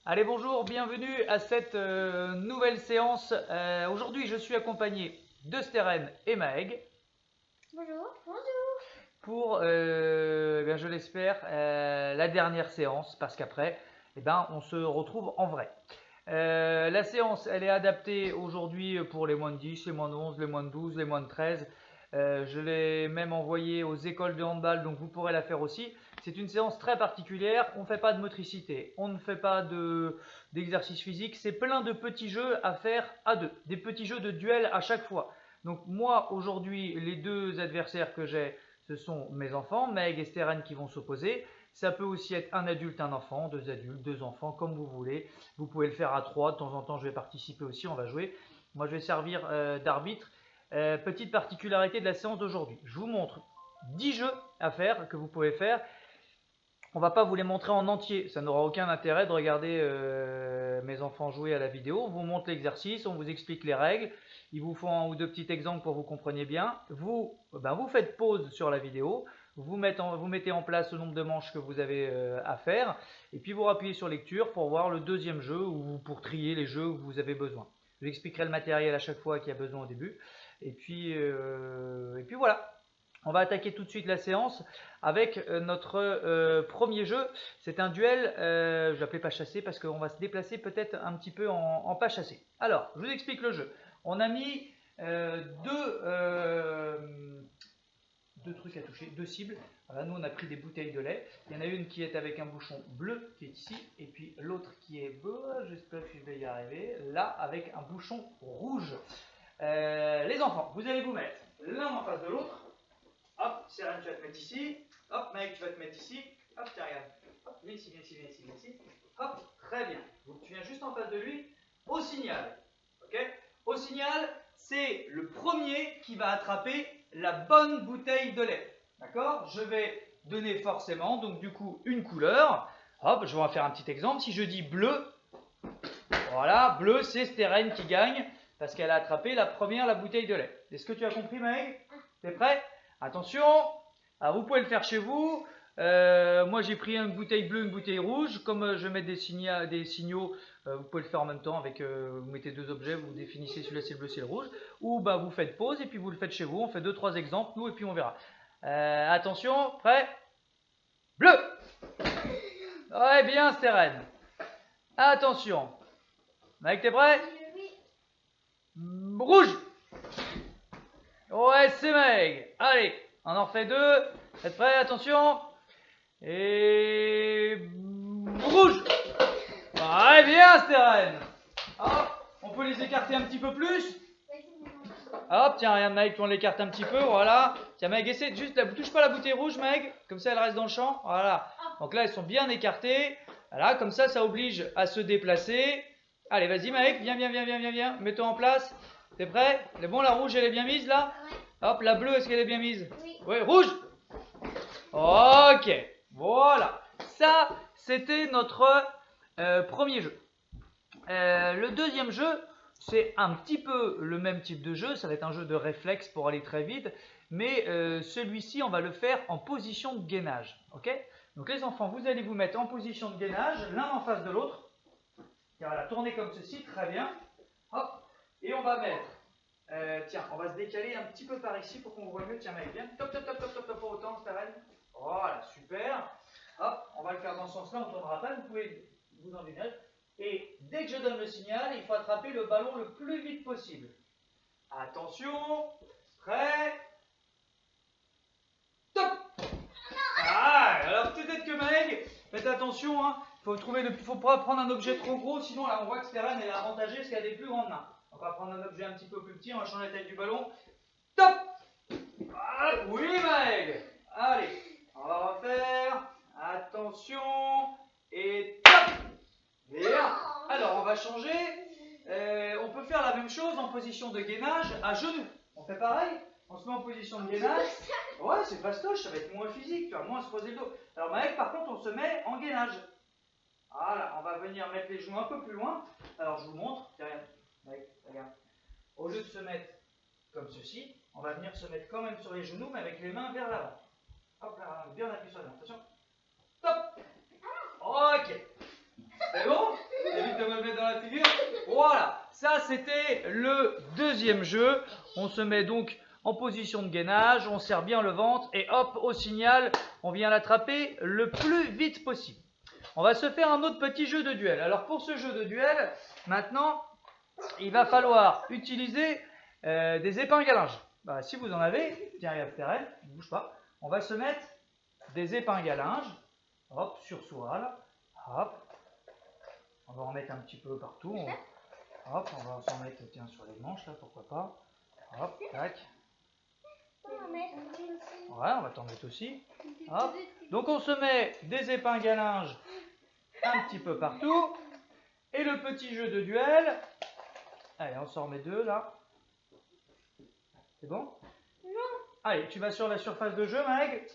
Allez, bonjour, bienvenue à cette nouvelle séance. Aujourd'hui, je suis accompagné de Steren et Maëg Bonjour, bonjour. pour, je l'espère, la dernière séance, parce qu'après, on se retrouve en vrai. La séance, elle est adaptée aujourd'hui pour les moins de 10, les moins de 11, les moins de 12, les moins de 13. Je l'ai même envoyée aux écoles de handball, donc vous pourrez la faire aussi. C'est une séance très particulière, on ne fait pas de motricité, on ne fait pas d'exercice physique, c'est plein de petits jeux à faire à deux, des petits jeux de duel à chaque fois. Donc moi, aujourd'hui, les deux adversaires que j'ai, ce sont mes enfants, Meg et Steren, qui vont s'opposer. Ça peut aussi être un adulte, un enfant, deux adultes, deux enfants, comme vous voulez. Vous pouvez le faire à trois, de temps en temps je vais participer aussi, on va jouer. Moi je vais servir d'arbitre. Petite particularité de la séance d'aujourd'hui, je vous montre 10 jeux à faire que vous pouvez faire. On ne va pas vous les montrer en entier, ça n'aura aucun intérêt de regarder mes enfants jouer à la vidéo. On vous montre l'exercice, on vous explique les règles, ils vous font un ou deux petits exemples pour que vous compreniez bien. Vous faites pause sur la vidéo, vous mettez en place le nombre de manches que vous avez à faire, et puis vous appuyez sur lecture pour voir le deuxième jeu ou pour trier les jeux où vous avez besoin. Je vous expliquerai le matériel à chaque fois qu'il y a besoin au début. Et puis voilà. On va attaquer tout de suite la séance avec notre premier jeu. C'est un duel, je vais l'appeler pas chassé parce qu'on va se déplacer peut-être un petit peu en pas chassé. Alors, je vous explique le jeu. On a mis deux trucs à toucher, deux cibles. Voilà, nous on a pris des bouteilles de lait. Il y en a une qui est avec un bouchon bleu qui est ici, et puis l'autre qui est bleu, j'espère que je vais y arriver, là avec un bouchon rouge. Les enfants, vous allez vous mettre l'un en face de l'autre. Hop, Seren, tu vas te mettre ici. Hop, Mike, tu vas te mettre ici. Hop, tiens, regarde. Hop, viens ici, viens ici, viens ici, viens ici. Hop, très bien. Donc tu viens juste en face de lui, au signal. Ok? Au signal, c'est le premier qui va attraper la bonne bouteille de lait. D'accord? Je vais donner forcément, donc du coup, une couleur. Hop, je vais en faire un petit exemple. Si je dis bleu, voilà, bleu, c'est Steren qui gagne parce qu'elle a attrapé la bouteille de lait. Est-ce que tu as compris, Maëg? T'es prêt? Attention, alors vous pouvez le faire chez vous. Moi j'ai pris une bouteille bleue, une bouteille rouge. Comme je vais mettre des signaux, vous pouvez le faire en même temps avec, vous mettez deux objets, vous définissez celui-là c'est le bleu, c'est le rouge. Ou vous faites pause et puis vous le faites chez vous. On fait 2-3 exemples, nous, et puis on verra. Attention, prêt? Bleu! Ouais, bien, Steren. Attention. Mec, t'es prêt? Oui. Rouge! Ouais, c'est Meg. Allez, on en refait deux. Êtes prêts? Attention. Et rouge. Ouais, bien, Steren. Hop, on peut les écarter un petit peu plus. Hop, tiens, regarde, Meg, on l'écarte un petit peu, voilà. Tiens, Meg, essaie juste, touche pas la bouteille rouge, Meg. Comme ça, elle reste dans le champ. Voilà. Donc là, elles sont bien écartées. Voilà, comme ça oblige à se déplacer. Allez, vas-y, Meg, viens. Mets-toi en place. T'es prêt? C'est bon, la rouge, elle est bien mise là? Oui. Hop, la bleue, est-ce qu'elle est bien mise? Oui. Oui, rouge! Ok, voilà. Ça, c'était notre premier jeu. Le deuxième jeu, c'est un petit peu le même type de jeu. Ça va être un jeu de réflexe pour aller très vite. Mais celui-ci, on va le faire en position de gainage. Ok? Donc les enfants, vous allez vous mettre en position de gainage, l'un en face de l'autre. Voilà, tournez comme ceci, très bien. Hop, et on va mettre, tiens, on va se décaler un petit peu par ici pour qu'on voit mieux. Tiens, mec, bien. Top, pas autant, Steren. Voilà, super. Hop, on va le faire dans ce sens-là, on ne tournera pas, vous pouvez vous en dégager. Et dès que je donne le signal, il faut attraper le ballon le plus vite possible. Attention, prêt. Top. Ah, alors peut-être que Meg, faites attention, hein. Faut pas prendre un objet trop gros, sinon là on voit que Steren est avantagée parce qu'elle a des plus grandes mains. On va prendre un objet un petit peu plus petit, on va changer la taille du ballon. Top. Ah, oui, Meg. Allez, on va refaire. Attention. Et top. Bien. Alors on va changer. On peut faire la même chose en position de gainage à genoux. On fait pareil. On se met en position de gainage. Ouais, c'est fastoche, ça va être moins physique, tu vas moins se creuser le dos. Alors Maël, par contre, on se met en gainage. Voilà, on va venir mettre les genoux un peu plus loin. Alors je vous montre. Tiens, Maël, regarde. Au lieu de se mettre comme ceci, on va venir se mettre quand même sur les genoux, mais avec les mains vers l'avant. Hop là, bien appuyé sur les mains. Attention. Top. Ok. C'est bon? c'était le deuxième jeu. On se met donc en position de gainage, on serre bien le ventre et hop, au signal, on vient l'attraper le plus vite possible. On va se faire un autre petit jeu de duel. Alors pour ce jeu de duel, maintenant, il va falloir utiliser des épingles à linge. Bah, si vous en avez, tiens, regarde Steren, ne bouge pas. On va se mettre des épingles à linge, hop, sur soi, là, hop. On va en mettre un petit peu partout. Hop, on va s'en mettre, tiens, sur les manches, là, pourquoi pas. Hop, tac. Ouais, on va t'en mettre aussi. Hop. Donc on se met des épingles à linge un petit peu partout. Et le petit jeu de duel. Allez, on s'en remet deux là. C'est bon? Non. Allez, tu vas sur la surface de jeu, Meg.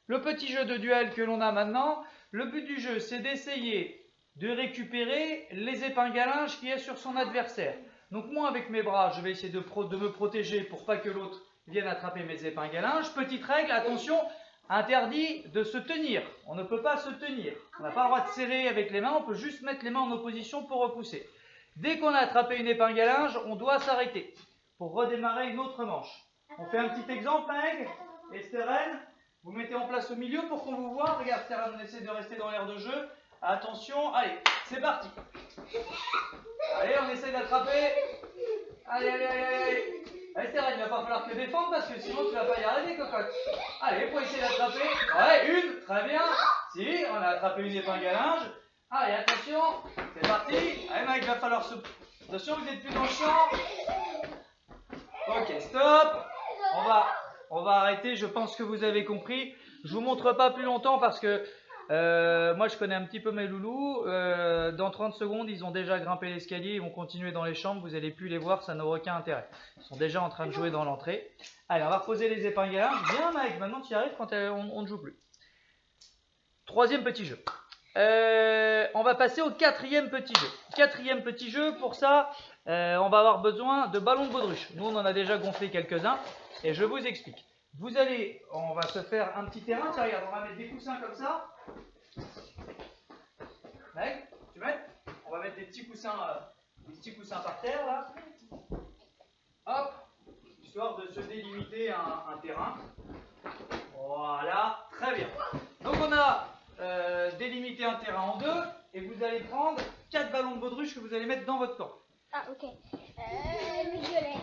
Le petit jeu de duel que l'on a maintenant. Le but du jeu, c'est d'essayer de récupérer les épingles à linge qu'il y a sur son adversaire. Donc moi, avec mes bras, je vais essayer de me protéger pour pas que l'autre vienne attraper mes épingles à linge. Petite règle, attention, interdit de se tenir. On ne peut pas se tenir. On n'a pas le droit de serrer avec les mains, on peut juste mettre les mains en opposition pour repousser. Dès qu'on a attrapé une épingle à linge, on doit s'arrêter pour redémarrer une autre manche. On fait un petit exemple, Meg et Steren. Vous mettez en place au milieu pour qu'on vous voit. Regarde, Steren, on essaie de rester dans l'air de jeu. Attention, allez, c'est parti. Allez, on essaie d'attraper. Allez, allez, allez, allez. Allez, Steren, il va pas falloir que défendre parce que sinon tu vas pas y arriver, cocotte. Allez, pour essayer d'attraper. Ouais, une, très bien. Si, on a attrapé une épingle à linge. Allez, attention, c'est parti. Allez, Mike, il va falloir se... Attention, vous n'êtes plus dans le champ. Ok, stop. On va arrêter, je pense que vous avez compris. Je vous montre pas plus longtemps parce que moi je connais un petit peu mes loulous. Dans 30 secondes, ils ont déjà grimpé l'escalier, ils vont continuer dans les chambres, vous n'allez plus les voir, ça n'a aucun intérêt. Ils sont déjà en train de jouer dans l'entrée. Allez, on va reposer les épingles à linge. Bien Mike, maintenant tu y arrives quand on ne joue plus. Troisième petit jeu. On va passer au quatrième petit jeu. Quatrième petit jeu, pour ça, on va avoir besoin de ballons de baudruche. Nous, on en a déjà gonflé quelques-uns et je vous explique. On va se faire un petit terrain. Tiens, regarde, on va mettre des coussins comme ça. Meg, tu mets? On va mettre des petits coussins par terre là. Hop, histoire de se délimiter un terrain. Voilà, très bien. Donc on a délimité un terrain en deux et vous allez prendre 4 ballons de baudruche que vous allez mettre dans votre camp. Ah, ok. Le violet.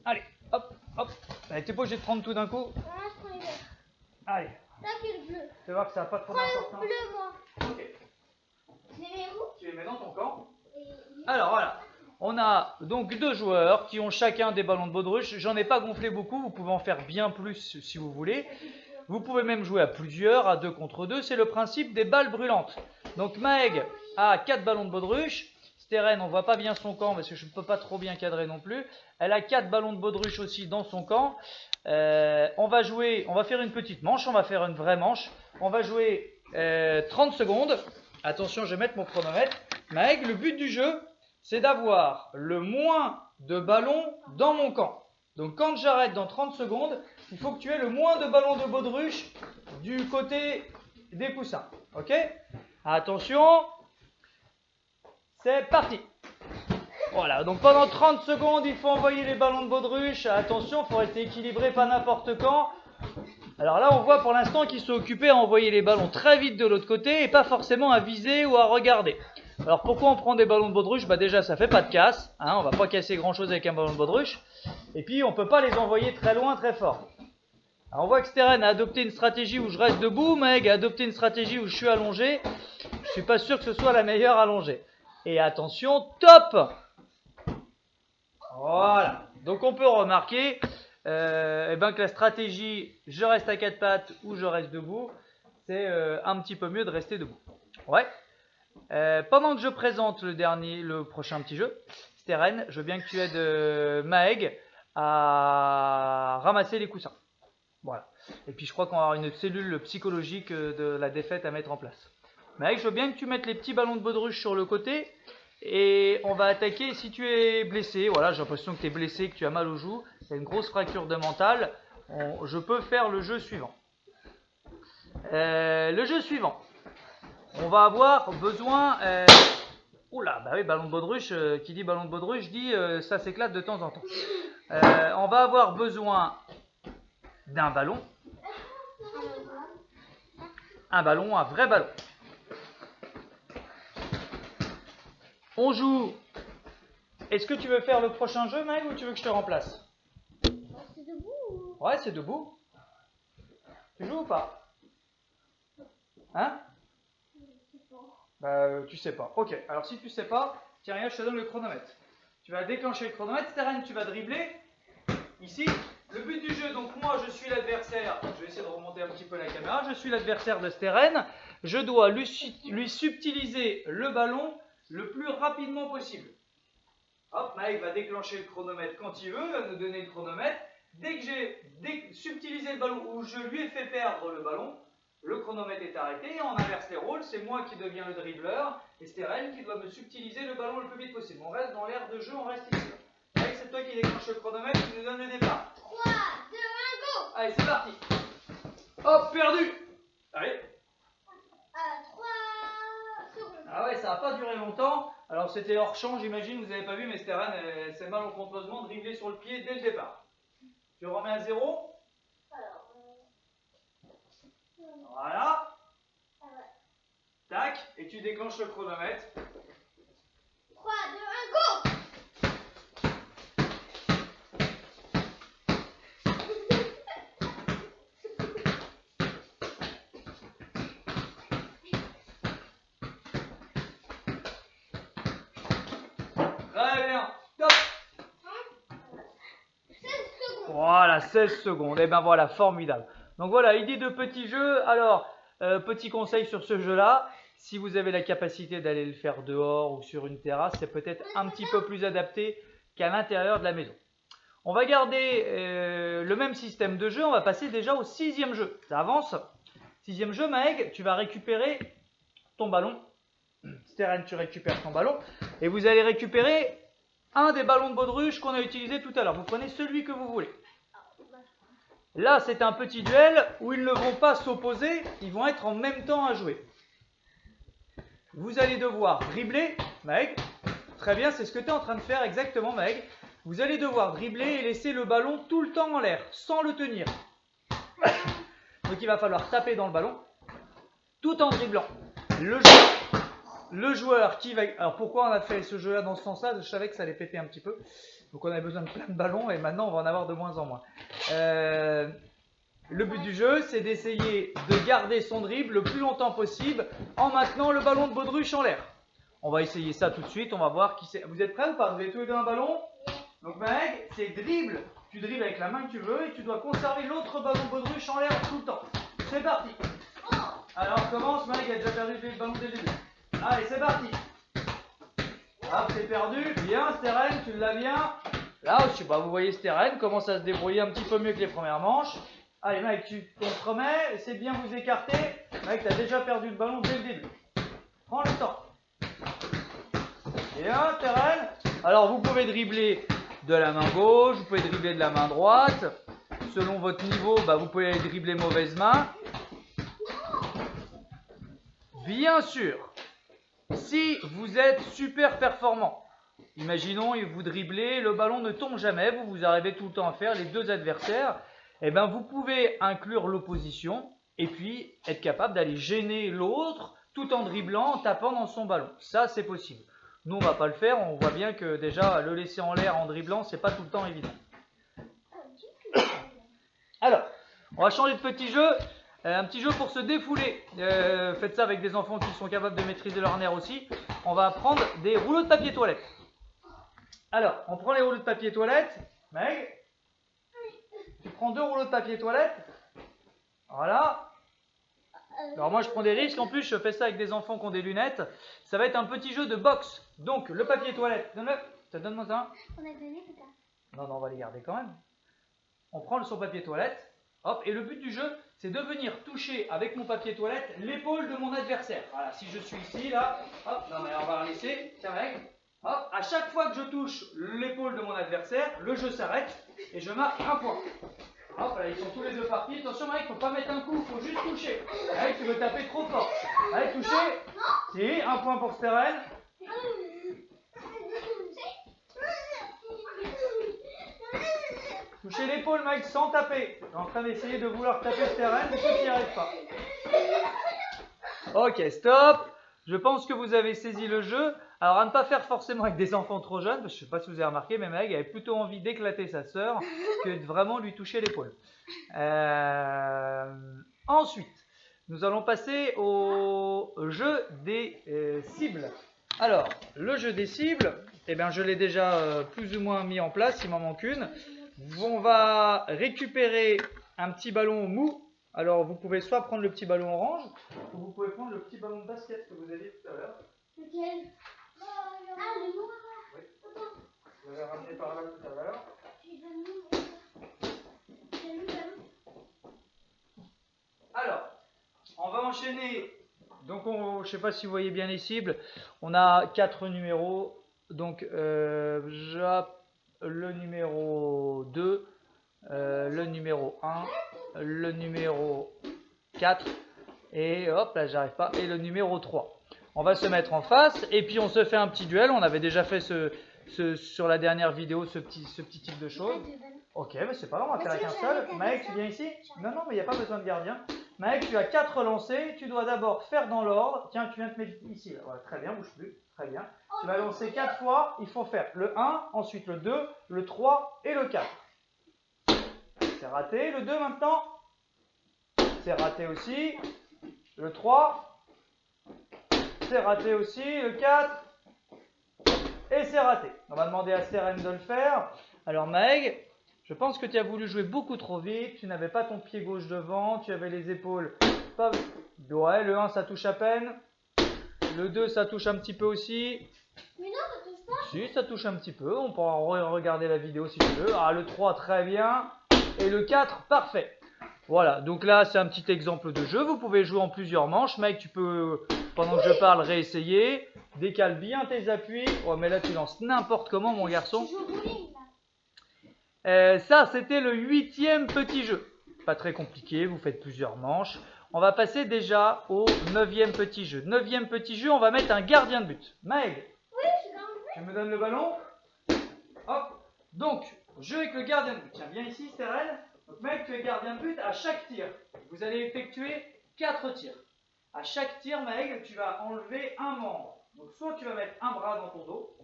Allez, hop, hop. T'es pas obligé de prendre tout d'un coup. Ah, je prends les verts. Allez. Là, que le bleu. Tu vas voir que ça n'a pas trop Prends d'importance. le bleu, moi. Ok. Je les mets où? Tu les mets dans ton camp. Et... Alors voilà. On a donc 2 joueurs qui ont chacun des ballons de baudruche. J'en ai pas gonflé beaucoup. Vous pouvez en faire bien plus si vous voulez. Vous pouvez même jouer à plusieurs, à 2 contre 2. C'est le principe des balles brûlantes. Donc Maeg a 4 ballons de baudruche. Steren, on voit pas bien son camp parce que je ne peux pas trop bien cadrer non plus. Elle a 4 ballons de baudruche aussi dans son camp. On va faire une petite manche, on va faire une vraie manche. On va jouer 30 secondes. Attention, je vais mettre mon chronomètre. Maeg, le but du jeu, c'est d'avoir le moins de ballons dans mon camp. Donc quand j'arrête dans 30 secondes, il faut que tu aies le moins de ballons de baudruche du côté des coussins. Ok? Attention, c'est parti. Voilà, donc pendant 30 secondes, il faut envoyer les ballons de baudruche. Attention, il faut rester équilibré, pas n'importe quand. Alors là, on voit pour l'instant qu'ils sont occupés à envoyer les ballons très vite de l'autre côté et pas forcément à viser ou à regarder. Alors pourquoi on prend des ballons de baudruche? Bah déjà, ça fait pas de casse. Hein, on va pas casser grand chose avec un ballon de baudruche. Et puis, on peut pas les envoyer très loin, très fort. Alors, on voit que Steren a adopté une stratégie où je reste debout. Meg a adopté une stratégie où je suis allongé. Je suis pas sûr que ce soit la meilleure allongée. Et attention, top! Voilà. Donc on peut remarquer que la stratégie je reste à 4 pattes ou je reste debout, c'est un petit peu mieux de rester debout. Ouais. Pendant que je présente le prochain petit jeu, Steren, je veux bien que tu aides Maeg à ramasser les coussins. Voilà. Et puis je crois qu'on va avoir une cellule psychologique de la défaite à mettre en place. Maeg, je veux bien que tu mettes les petits ballons de baudruche sur le côté. Et on va attaquer si tu es blessé. Voilà, j'ai l'impression que tu es blessé, que tu as mal aux joues. Tu as une grosse fracture de mental. Je peux faire le jeu suivant. Le jeu suivant. On va avoir besoin... Oula, bah oui, ballon de baudruche, qui dit ballon de baudruche dit ça s'éclate de temps en temps. On va avoir besoin d'un ballon. Un ballon, un vrai ballon. On joue. Est-ce que tu veux faire le prochain jeu, Maël, ou tu veux que je te remplace? C'est debout. Ouais, c'est debout. Tu joues ou pas? Hein? Bah, tu sais pas. Ok, alors si tu sais pas, tiens, regarde, je te donne le chronomètre. Tu vas déclencher le chronomètre. Steren, tu vas dribbler. Ici, le but du jeu, donc moi je suis l'adversaire. Je vais essayer de remonter un petit peu la caméra. Je suis l'adversaire de Steren. Je dois lui subtiliser le ballon le plus rapidement possible. Hop, Mike va déclencher le chronomètre quand il veut, il va nous donner le chronomètre. Dès que j'ai subtilisé le ballon ou je lui ai fait perdre le ballon, le chronomètre est arrêté et on inverse les rôles. C'est moi qui deviens le dribbleur et Steren qui doit me subtiliser le ballon le plus vite possible. On reste dans l'aire de jeu, on reste ici. Mike, c'est toi qui déclenche le chronomètre, qui nous donne le départ. 3, 2, 1, go. Allez, c'est parti. Hop, perdu. Allez. 3 secondes. Ah ouais, ça n'a pas duré longtemps. Alors c'était hors champ, j'imagine, vous n'avez pas vu, mais Steren s'est malencontreusement dribblé sur le pied dès le départ. Tu remets à 0. Alors, Voilà. Tac, et tu déclenches le chronomètre. 3, 2, 1, go. Très bien. Top. 16 secondes. Voilà, 16 secondes. Et ben voilà, formidable. Donc voilà, idée de petit jeu. Alors, petit conseil sur ce jeu-là. Si vous avez la capacité d'aller le faire dehors ou sur une terrasse, c'est peut-être un petit peu plus adapté qu'à l'intérieur de la maison. On va garder le même système de jeu. On va passer déjà au 6e jeu. Ça avance. 6e jeu, Maëg, tu vas récupérer ton ballon. Steren, tu récupères ton ballon. Et vous allez récupérer un des ballons de baudruche qu'on a utilisé tout à l'heure. Vous prenez celui que vous voulez. Là, c'est un petit duel où ils ne vont pas s'opposer. Ils vont être en même temps à jouer. Vous allez devoir dribbler, Maëg. Très bien, c'est ce que tu es en train de faire exactement, Maëg. Vous allez devoir dribbler et laisser le ballon tout le temps en l'air, sans le tenir. Donc il va falloir taper dans le ballon, tout en dribblant. Le joueur qui va... Alors pourquoi on a fait ce jeu-là dans ce sens-là? Je savais que ça allait péter un petit peu. Donc on avait besoin de plein de ballons et maintenant on va en avoir de moins en moins. Le but du jeu, c'est d'essayer de garder son dribble le plus longtemps possible en maintenant le ballon de baudruche en l'air. On va essayer ça tout de suite, on va voir qui c'est. Vous êtes prêts ou pas? Vous avez tous les deux un ballon? Donc Maëg, c'est dribble. Tu dribbles avec la main que tu veux et tu dois conserver l'autre ballon de baudruche en l'air tout le temps. C'est parti. Alors on commence, Maëg a déjà perdu le ballon dès le début. Allez, c'est parti. Hop, c'est perdu. Bien, Steren, tu l'as bien. Là, je sais pas, vous voyez Steren commence à se débrouiller un petit peu mieux que les premières manches. Allez, Maëg, on se remet. Essayez de bien vous écarter. Maëg, tu as déjà perdu le ballon dès le début. Prends le temps. Bien, Steren. Alors, vous pouvez dribbler de la main gauche, vous pouvez dribbler de la main droite. Selon votre niveau, vous pouvez dribbler mauvaise main. Bien sûr, si vous êtes super performant, imaginons vous dribblez, le ballon ne tombe jamais, vous arrivez tout le temps à faire les deux adversaires, et vous pouvez inclure l'opposition et puis être capable d'aller gêner l'autre tout en dribblant, en tapant dans son ballon. Ça, c'est possible. Nous, on ne va pas le faire, on voit bien que déjà, le laisser en l'air en dribblant, c'est pas tout le temps évident. Alors, on va changer de petit jeu. Un petit jeu pour se défouler. Faites ça avec des enfants qui sont capables de maîtriser leur nerf aussi. On va prendre des rouleaux de papier toilette. Alors, on prend les rouleaux de papier toilette. Meg, tu prends 2 rouleaux de papier toilette. Voilà. Alors moi, je prends des risques. En plus, je fais ça avec des enfants qui ont des lunettes. Ça va être un petit jeu de boxe. Donc, le papier toilette. Donne-le. Donne-moi ça. On a donné tout ça. Non, on va les garder quand même. On prend son papier toilette. Hop, et le but du jeu, c'est de venir toucher avec mon papier toilette l'épaule de mon adversaire. Voilà, si je suis ici, là, hop, non mais on va la laisser, tiens mec, hop, à chaque fois que je touche l'épaule de mon adversaire, le jeu s'arrête et je marque un point. Hop, là, ils sont tous les deux partis. Attention mec, faut pas mettre un coup, faut juste toucher. Mec, tu veux taper trop fort. Allez, toucher. Si, un point pour Steren. Touchez l'épaule, Mike, sans taper. Tu es en train d'essayer de vouloir taper Steren, mais tu n'y arrives pas. Ok, stop. Je pense que vous avez saisi le jeu. Alors, à ne pas faire forcément avec des enfants trop jeunes, parce que je ne sais pas si vous avez remarqué, mais Meg avait plutôt envie d'éclater sa sœur que de vraiment lui toucher l'épaule. Ensuite, nous allons passer au jeu des cibles. Alors, le jeu des cibles, eh bien, je l'ai déjà plus ou moins mis en place, il m'en manque une. On va récupérer un petit ballon mou. Alors, vous pouvez soit prendre le petit ballon orange, ou vous pouvez prendre le petit ballon de basket que vous aviez tout à l'heure. Lequel? Ah, le noir. Oui. Vous l'avez ramené par là tout à l'heure. Alors, on va enchaîner. Donc, je ne sais pas si vous voyez bien les cibles. On a 4 numéros. Donc, le numéro 2, le numéro 1, le numéro 4, et hop, là, j'arrive pas, et le numéro 3. On va se mettre en face, et puis on se fait un petit duel. On avait déjà fait sur la dernière vidéo ce petit type de choses. Ok, mais c'est pas grave, on va faire avec un seul. Maëk, tu viens ici? Non, mais il n'y a pas besoin de gardien. Maëk, tu as 4 lancers. Tu dois d'abord faire dans l'ordre. Tiens, tu viens te mettre ici. Là. Ouais, très bien, bouge plus. Très bien. Tu vas lancer 4 fois. Il faut faire le 1, ensuite le 2, le 3 et le 4. C'est raté. Le 2 maintenant. C'est raté aussi. Le 3. C'est raté aussi. Le 4. Et c'est raté. On va demander à Steren de le faire. Alors Maëg, je pense que tu as voulu jouer beaucoup trop vite. Tu n'avais pas ton pied gauche devant. Tu avais les épaules pas... Ouais, le 1 ça touche à peine. Le 2 ça touche un petit peu aussi. Mais non, ça touche pas. Si, ça touche un petit peu. On pourra regarder la vidéo si tu veux. Ah, le 3 très bien. Et le 4 parfait. Voilà, donc là c'est un petit exemple de jeu. Vous pouvez jouer en plusieurs manches. Mec, tu peux, pendant que je parle, réessayer. Décale bien tes appuis. Oh, mais là tu lances n'importe comment, mon garçon. Tu joues au bowling, là. Ça, c'était le 8e petit jeu. Pas très compliqué, vous faites plusieurs manches. On va passer déjà au 9e petit jeu. 9e petit jeu, on va mettre un gardien de but. Maëg, Oui, je suis dans le but. tu me donnes le ballon. Hop. Donc, jeu avec le gardien de but. Tiens, viens ici, Steren. Donc, Maëg, tu es gardien de but à chaque tir. Vous allez effectuer 4 tirs. À chaque tir, Maëg, tu vas enlever un membre. Donc, soit tu vas mettre un bras dans ton dos.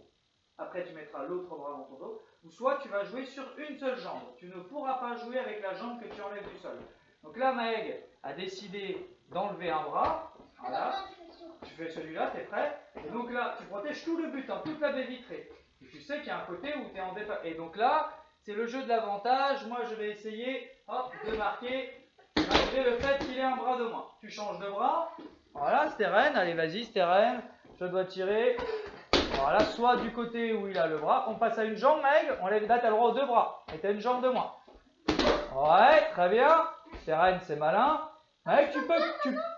Après, tu mettras l'autre bras dans ton dos. Ou soit tu vas jouer sur une seule jambe. Tu ne pourras pas jouer avec la jambe que tu enlèves du sol. Donc là, Maëg a décidé d'enlever un bras. Voilà. Tu fais celui-là, tu es prêt. Et donc là, tu protèges tout le but, hein, toute la baie vitrée. Et tu sais qu'il y a un côté où tu es en défense. Et donc là, c'est le jeu de l'avantage. Moi, je vais essayer hop, de marquer malgré le fait qu'il ait un bras de moins. Tu changes de bras. Voilà, Steren. Allez, vas-y, Steren. Je dois tirer. Voilà, soit du côté où il a le bras. On passe à une jambe, Meg. On lève, là, tu as le droit aux 2 bras. Et tu as une jambe de moins. Ouais, très bien. Steren, c'est malin. Meg,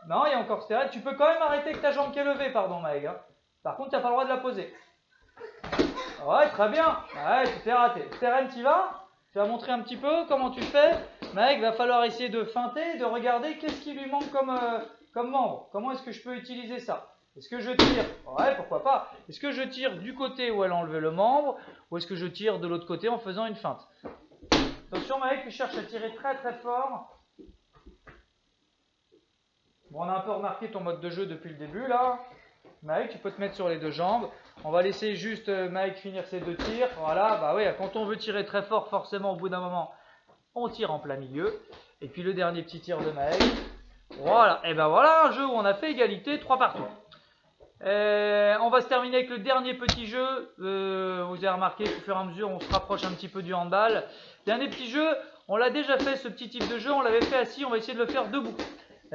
non, il y a encore Steren. Tu peux quand même arrêter avec ta jambe qui est levée, pardon, Meg. Hein. Par contre, tu n'as pas le droit de la poser. Ouais, très bien. Ouais, tu t'es raté. Steren, tu y vas? Tu vas montrer un petit peu comment tu fais. Meg, va falloir essayer de feinter, de regarder qu'est-ce qui lui manque comme membre. Comment est-ce que je peux utiliser ça? Est-ce que je tire? Ouais, pourquoi pas. Est-ce que je tire du côté où elle a enlevé le membre, ou est-ce que je tire de l'autre côté en faisant une feinte? Attention, Maëk, tu cherches à tirer très très fort. Bon, on a un peu remarqué ton mode de jeu depuis le début, là. Maëk, tu peux te mettre sur les 2 jambes. On va laisser juste Maëk finir ses 2 tirs. Voilà, bah oui, quand on veut tirer très fort, forcément, au bout d'un moment, on tire en plein milieu. Et puis le dernier petit tir de Maëk. Voilà, et ben voilà un jeu où on a fait égalité, 3 partout. On va se terminer avec le dernier petit jeu. Vous avez remarqué qu'au fur et à mesure, on se rapproche un petit peu du handball. Dernier petit jeu, on l'a déjà fait ce petit type de jeu. On l'avait fait assis, on va essayer de le faire debout.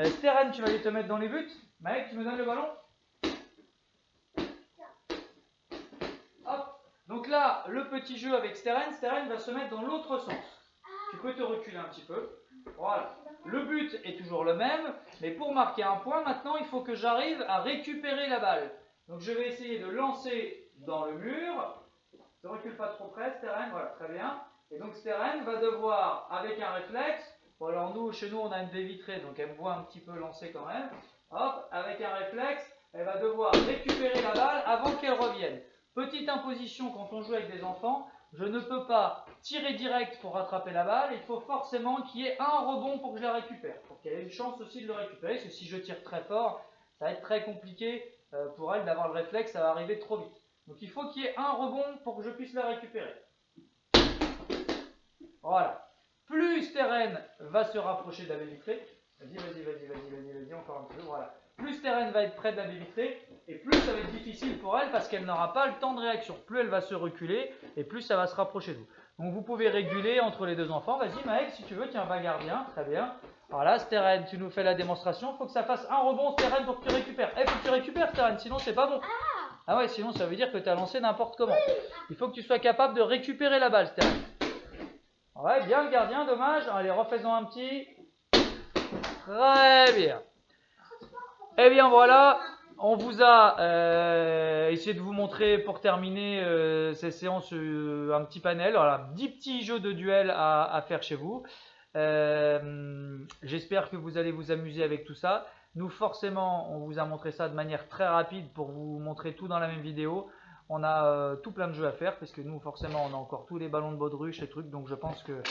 Steren, tu vas aller te mettre dans les buts. Maëk, tu me donnes le ballon. Hop. Donc là, le petit jeu avec Steren. Steren va se mettre dans l'autre sens. Tu peux te reculer un petit peu. Voilà. Le but est toujours le même, mais pour marquer un point, maintenant, il faut que j'arrive à récupérer la balle. Donc, je vais essayer de lancer dans le mur. Ne recule pas trop près, Steren. Voilà, très bien. Et donc, Steren va devoir, avec un réflexe, bon, alors nous, chez nous, on a une baie vitrée, donc elle me voit un petit peu lancer quand même. Hop, avec un réflexe, elle va devoir récupérer la balle avant qu'elle revienne. Petite imposition quand on joue avec des enfants, je ne peux pas tirer direct pour rattraper la balle. Il faut forcément qu'il y ait un rebond pour que je la récupère. Pour qu'elle ait une chance aussi de le récupérer. Parce que si je tire très fort, ça va être très compliqué pour elle d'avoir le réflexe. Ça va arriver trop vite. Donc il faut qu'il y ait un rebond pour que je puisse la récupérer. Voilà. Plus Terraine va se rapprocher de la baie vitrée. Vas-y, encore un peu. Voilà. Plus Terraine va être près de la baie vitrée, et plus ça va être difficile pour elle parce qu'elle n'aura pas le temps de réaction. Plus elle va se reculer, et plus ça va se rapprocher de vous. Donc vous pouvez réguler entre les deux enfants. Vas-y Maël, si tu veux, tiens, va gardien. Très bien. Voilà, Steren, tu nous fais la démonstration. Il faut que ça fasse un rebond, Steren, pour que tu récupères. Faut que tu récupères, Steren, sinon c'est pas bon. Ah ouais, sinon ça veut dire que tu as lancé n'importe comment. Il faut que tu sois capable de récupérer la balle, Steren. Ouais, bien le gardien, dommage. Allez, refaisons un petit. Très bien. Eh bien voilà, on vous a essayé de vous montrer pour terminer ces séances un petit panel. Voilà, 10 petits jeux de duel à faire chez vous. J'espère que vous allez vous amuser avec tout ça. Nous forcément, on vous a montré ça de manière très rapide pour vous montrer tout dans la même vidéo. On a tout plein de jeux à faire parce que nous forcément on a encore tous les ballons de baudruche et trucs, donc je pense que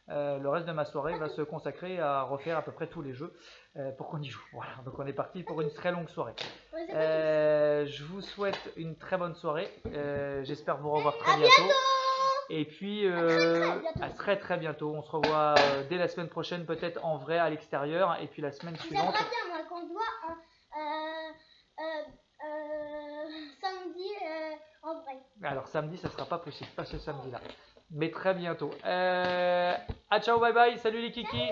le reste de ma soirée va se consacrer à refaire à peu près tous les jeux pour qu'on y joue. Voilà, donc on est parti pour une très longue soirée. Je vous souhaite une très bonne soirée. J'espère vous revoir très bientôt. Et puis à très bientôt. On se revoit dès la semaine prochaine, peut-être en vrai à l'extérieur. Et puis la semaine suivante. J'aimerais bien moi qu'on se voit samedi en vrai. Alors samedi, ça sera pas possible, pas ce samedi-là. Mais très bientôt. Ciao, bye bye. Salut les kikis.